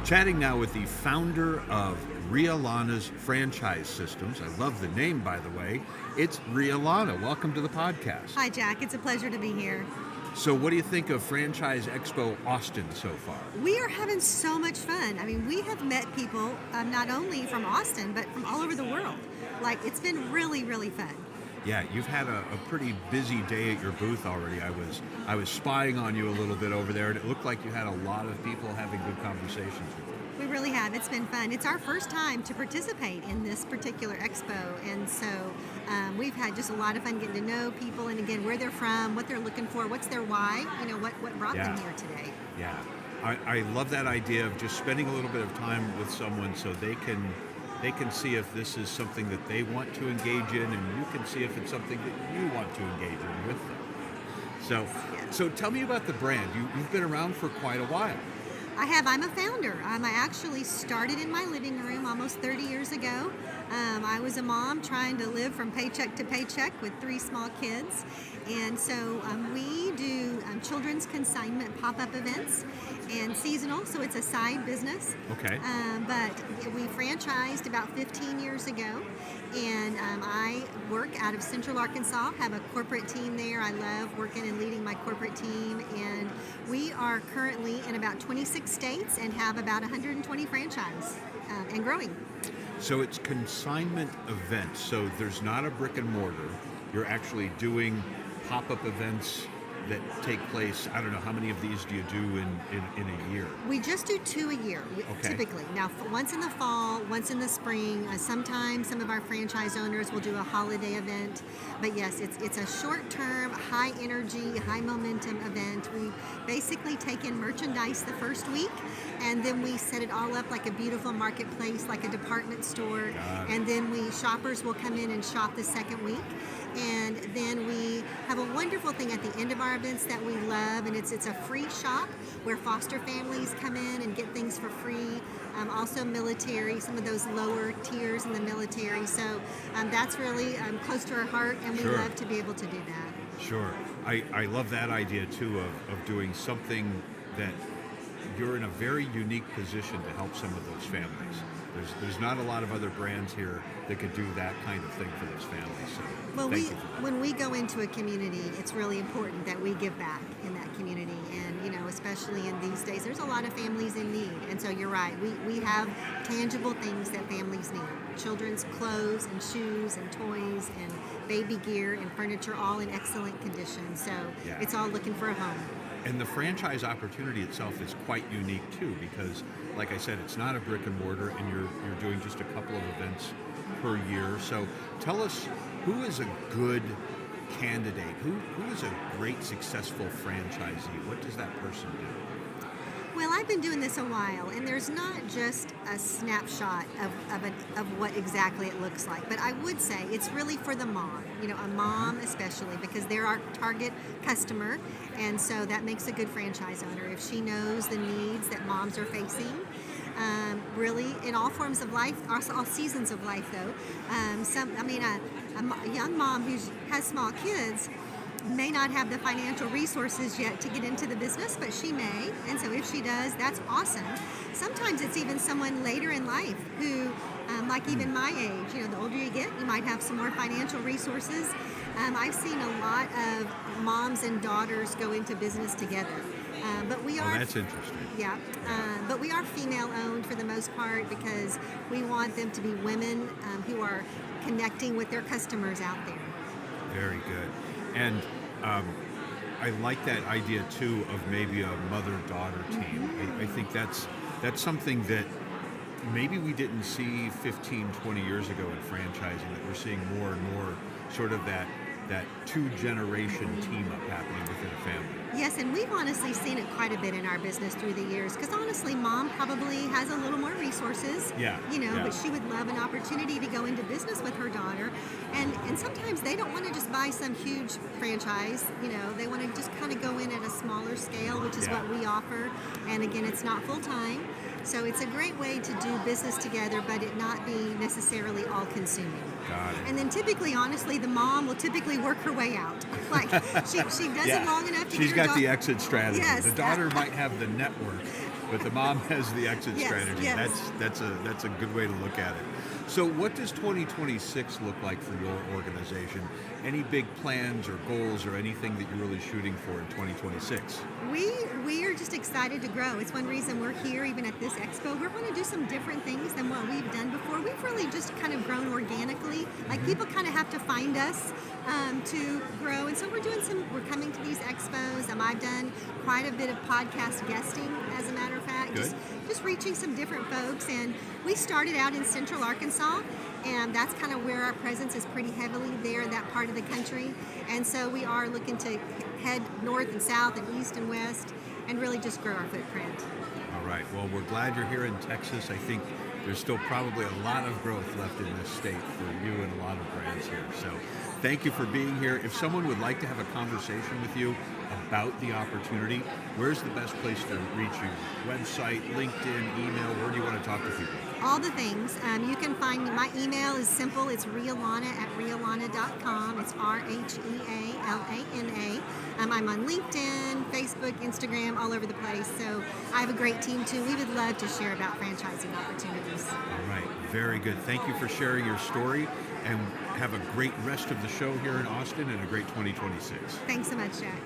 Chatting now with the founder of Rhea Lana's Franchise Systems. I love the name, by the way. It's Rhea Lana. Welcome to the podcast. Hi, Jack. It's a pleasure to be here. So what do you think of Franchise Expo Austin so far? We are having so much fun. I mean, we have met people not only from Austin, but from all over the world. Like, it's been really, really fun. Yeah, you've had a pretty busy day at your booth already. I was spying on you a little bit over there, and it looked like you had a lot of people having good conversations with you. We really have. It's been fun. It's our first time to participate in this particular expo, and so we've had just a lot of fun getting to know people, and again, where they're from, what they're looking for, what's their why, what brought them here today. Yeah, I love that idea of just spending a little bit of time with someone so they can see if this is something that they want to engage in, and you can see if it's something that you want to engage in with them. So tell me about the brand. You've been around for quite a while. I have. I'm a founder. I actually started in my living room almost 30 years ago. I was a mom trying to live from paycheck to paycheck with 3 small kids. And so we do children's consignment pop-up events and seasonal, so it's a side business. Okay. But we franchised about 15 years ago, and I work out of Central Arkansas, have a corporate team there. I love working and leading my corporate team, and we are currently in about 26 states and have about 120 franchises and growing. So it's consignment events, so there's not a brick and mortar. You're actually doing pop-up events that take place. I don't know, how many of these do you do in a year? We just do 2 a year, typically. Now, once in the fall, once in the spring. Sometimes some of our franchise owners will do a holiday event. But yes, it's a short-term, high-energy, high-momentum event. We basically take in merchandise the first week, and then we set it all up like a beautiful marketplace, like a department store. And then shoppers will come in and shop the second week. And then we have a wonderful thing at the end of our events that we love, and it's a free shop where foster families come in and get things for free. Also military, some of those lower tiers in the military. So that's really close to our heart, and we love to be able to do that. Sure. I love that idea too of doing something that you're in a very unique position to help some of those families. There's not a lot of other brands here that could do that kind of thing for those families. So well, when we go into a community, it's really important that we give back in that community. And, especially in these days, there's a lot of families in need. And so you're right. We have tangible things that families need. Children's clothes and shoes and toys and baby gear and furniture, all in excellent condition. So it's all looking for a home. And the franchise opportunity itself is quite unique too, because like I said, it's not a brick and mortar, and you're doing just a couple of events per year. So tell us, who is a good candidate? Who is a great successful franchisee? What does that person do? Well, I've been doing this a while, and there's not just a snapshot of what exactly it looks like, but I would say it's really for the mom, a mom especially, because they're our target customer, and so that makes a good franchise owner if she knows the needs that moms are facing. Really, in all forms of life, all seasons of life, though. A young mom who has small kids may not have the financial resources yet to get into the business, but she may, and so if she does, that's awesome. Sometimes it's even someone later in life who, like even my age, the older you get, you might have some more financial resources. I've seen a lot of moms and daughters go into business together. But we are. Oh, that's interesting. Yeah, but we are female-owned for the most part because we want them to be women who are connecting with their customers out there. Very good. And I like that idea too of maybe a mother-daughter team. I think that's something that maybe we didn't see 15, 20 years ago in franchising, that we're seeing more and more sort of that 2-generation team up happening within a family. Yes, and we've honestly seen it quite a bit in our business through the years, because honestly, mom probably has a little more resources, but she would love an opportunity to go into business with her daughter, and sometimes they don't want to just buy some huge franchise, they want to just kind of go in at a smaller scale, which is what we offer, and again, it's not full-time, so it's a great way to do business together, but it not be necessarily all-consuming. Got it. And then typically, honestly, the mom will typically work her way out. Like, she does it long enough to She's get her got the exit strategy. Yes. The daughter might have the network, but the mom has the exit Yes, strategy. yes. That's a good way to look at it. So what does 2026 look like for your organization? Any big plans or goals or anything that you're really shooting for in 2026? We are just excited to grow. It's one reason we're here, even at this expo. We want to do some different things than what we've done before. We've really just kind of grown organically. Like people kind of have to find us to grow, and so we're coming to these expos. I've done quite a bit of podcast guesting, as a matter of fact, Good. just reaching some different folks. And we started out in Central Arkansas, and that's kind of where our presence is pretty heavily there in that part of the country. And so we are looking to head north and south and east and west and really just grow our footprint. All right. Well, we're glad you're here in Texas. I think there's still probably a lot of growth left in this state for you and a lot of brands here. So thank you for being here. If someone would like to have a conversation with you about the opportunity, where's the best place to reach you? Website, LinkedIn, email, where do you want to talk to people? All the things. You can find me. My email is simple. It's Rhea Lana at rhealana.com. It's RHEALANA. I'm on LinkedIn, Facebook, Instagram, all over the place. So I have a great team too. We would love to share about franchising opportunities. All right. Very good. Thank you for sharing your story, and have a great rest of the show here in Austin and a great 2026. Thanks so much, Jack.